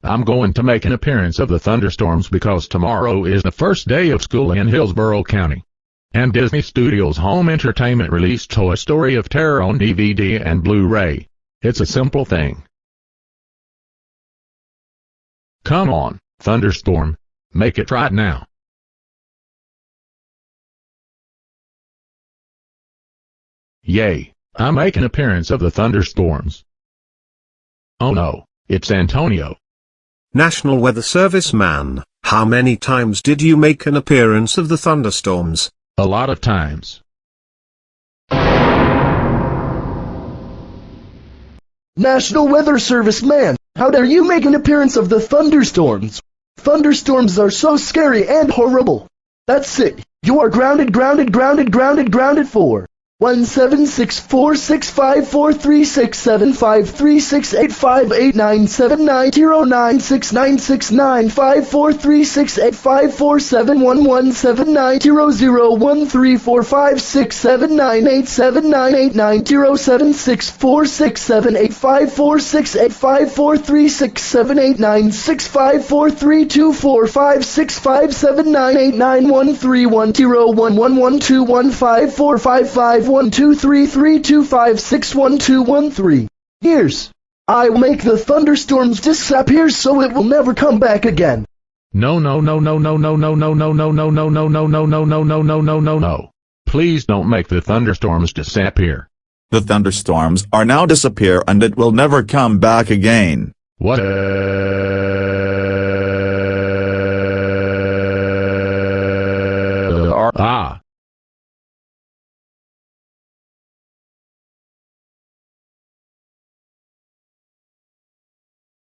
I'm going to make an appearance of the thunderstorms because tomorrow is the first day of school in Hillsborough County. And Disney Studios Home Entertainment released Toy Story of Terror on DVD and Blu-ray. It's a simple thing. Come on, thunderstorm, make it right now. Yay, I make an appearance of the thunderstorms. Oh no, it's Antonio. National Weather Service man, how many times did you make an appearance of the thunderstorms? A lot of times. National Weather Service man, how dare you make an appearance of the thunderstorms? Thunderstorms are so scary and horrible. That's it. You are grounded for 1764655436789713134568986546123325641212545123325612113. Here's. I'll make the thunderstorms disappear so it will never come back again. No. Please don't make the thunderstorms disappear. The thunderstorms are now disappear and it will never come back again. What?